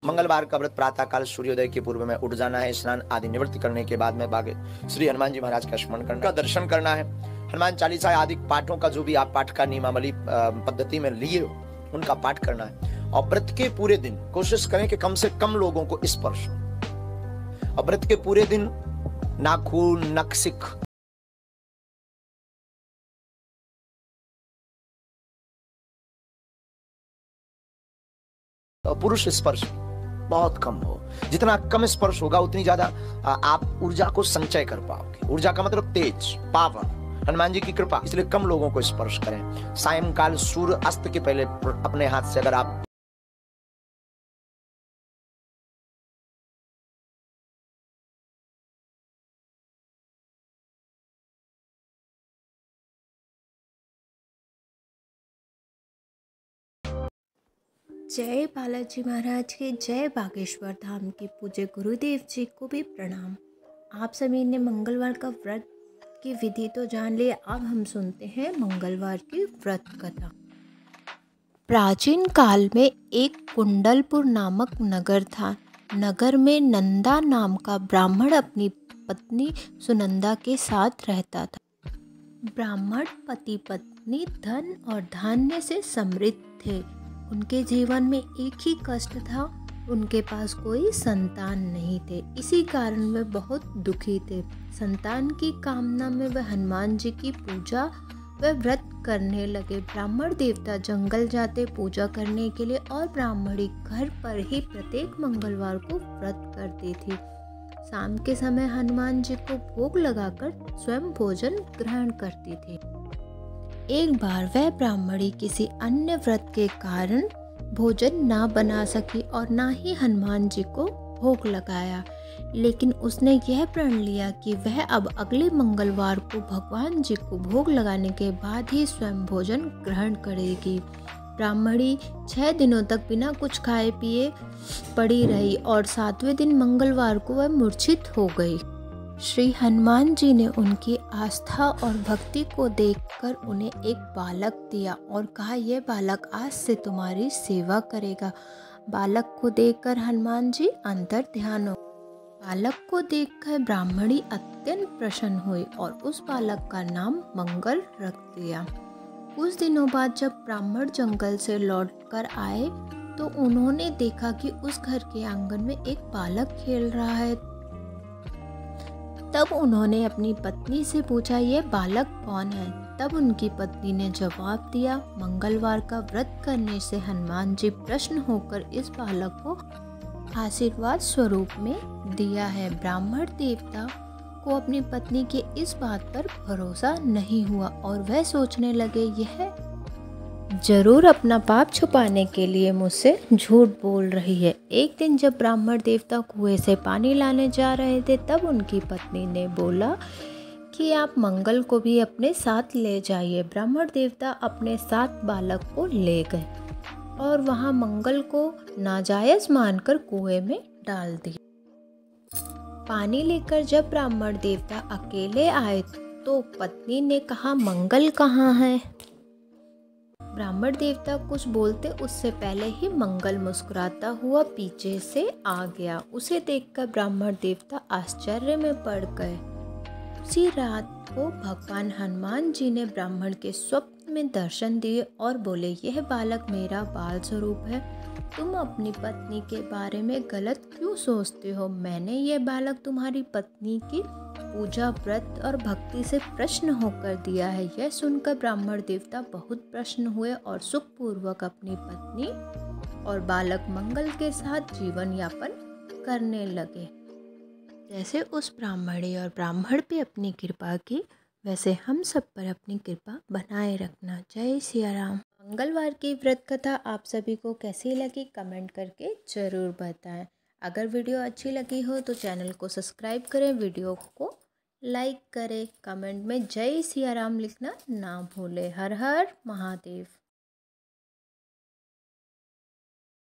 मंगलवार का व्रत प्रातः काल सूर्योदय के पूर्व में उठ जाना है। स्नान आदि निवृत्ति करने के बाद में भागे श्री हनुमान जी महाराज का स्मरण करना, दर्शन करना है। हनुमान चालीसा आदि पाठों का जो भी आप पाठ का नियमावली पद्धति में लिए हो उनका पाठ करना है। और व्रत के पूरे दिन कोशिश करें कि कम से कम लोगों को स्पर्श हो। और व्रत के पूरे दिन नाखून नखशिख पुरुष स्पर्श बहुत कम हो। जितना कम स्पर्श होगा उतनी ज्यादा आप ऊर्जा को संचय कर पाओगे। ऊर्जा का मतलब तेज, पावर, हनुमान जी की कृपा। इसलिए कम लोगों को स्पर्श करें। सायंकाल सूर्य अस्त के पहले अपने हाथ से अगर आप जय बालाजी महाराज की जय। बागेश्वर धाम के पूज्य गुरुदेव जी को भी प्रणाम। आप सभी ने मंगलवार का व्रत की विधि तो जान ली। अब हम सुनते हैं मंगलवार की व्रत कथा। प्राचीन काल में एक कुंडलपुर नामक नगर था। नगर में नंदा नाम का ब्राह्मण अपनी पत्नी सुनंदा के साथ रहता था। ब्राह्मण पति पत्नी धन और धान्य से समृद्ध थे। उनके जीवन में एक ही कष्ट था, उनके पास कोई संतान नहीं थे। इसी कारण वे बहुत दुखी थे। संतान की कामना में वे हनुमान जी की पूजा व व्रत करने लगे। ब्राह्मण देवता जंगल जाते पूजा करने के लिए और ब्राह्मणी घर पर ही प्रत्येक मंगलवार को व्रत करती थी। शाम के समय हनुमान जी को भोग लगाकर स्वयं भोजन ग्रहण करती थी। एक बार वह ब्राह्मणी किसी अन्य व्रत के कारण भोजन ना बना सकी और ना ही हनुमान जी को भोग लगाया, लेकिन उसने यह प्रण लिया कि वह अब अगले मंगलवार को भगवान जी को भोग लगाने के बाद ही स्वयं भोजन ग्रहण करेगी। ब्राह्मणी 6 दिनों तक बिना कुछ खाए पिए पड़ी रही और 7वें दिन मंगलवार को वह मूर्छित हो गई। श्री हनुमान जी ने उनकी आस्था और भक्ति को देखकर उन्हें एक बालक दिया और कहा, यह बालक आज से तुम्हारी सेवा करेगा। बालक को देखकर हनुमान जी अंतर ध्यान हो। बालक को देखकर ब्राह्मणी अत्यंत प्रसन्न हुई और उस बालक का नाम मंगल रख दिया। कुछ दिनों बाद जब ब्राह्मण जंगल से लौटकर आए तो उन्होंने देखा कि उस घर के आंगन में एक बालक खेल रहा है। तब उन्होंने अपनी पत्नी से पूछा, यह बालक कौन है? तब उनकी पत्नी ने जवाब दिया, मंगलवार का व्रत करने से हनुमान जी प्रसन्न होकर इस बालक को आशीर्वाद स्वरूप में दिया है। ब्राह्मण देवता को अपनी पत्नी के इस बात पर भरोसा नहीं हुआ और वह सोचने लगे, यह जरूर अपना पाप छुपाने के लिए मुझसे झूठ बोल रही है। एक दिन जब ब्राह्मण देवता कुएं से पानी लाने जा रहे थे तब उनकी पत्नी ने बोला कि आप मंगल को भी अपने साथ ले जाइए। ब्राह्मण देवता अपने साथ बालक को ले गए और वहां मंगल को नाजायज मानकर कुएं में डाल दिया। पानी लेकर जब ब्राह्मण देवता अकेले आए तो पत्नी ने कहा, मंगल कहाँ है? ब्राह्मण देवता कुछ बोलते उससे पहले ही मंगल मुस्कुराता हुआ पीछे से आ गया। उसे देखकर ब्राह्मण देवता आश्चर्य में पड़ गए। उसी रात को भगवान हनुमान जी ने ब्राह्मण के स्वप्न में दर्शन दिए और बोले, यह बालक मेरा बाल स्वरूप है। तुम अपनी पत्नी के बारे में गलत क्यों सोचते हो? मैंने यह बालक तुम्हारी पत्नी की पूजा व्रत और भक्ति से प्रसन्न होकर दिया है। यह सुनकर ब्राह्मण देवता बहुत प्रसन्न हुए और सुखपूर्वक अपनी पत्नी और बालक मंगल के साथ जीवन यापन करने लगे। जैसे उस ब्राह्मणी और ब्राह्मण पे अपनी कृपा की, वैसे हम सब पर अपनी कृपा बनाए रखना। जय सिया राम। मंगलवार की व्रत कथा आप सभी को कैसी लगी कमेंट करके ज़रूर बताएं। अगर वीडियो अच्छी लगी हो तो चैनल को सब्सक्राइब करें, वीडियो को लाइक करें, कमेंट में जय सिया राम लिखना ना भूलें। हर हर महादेव।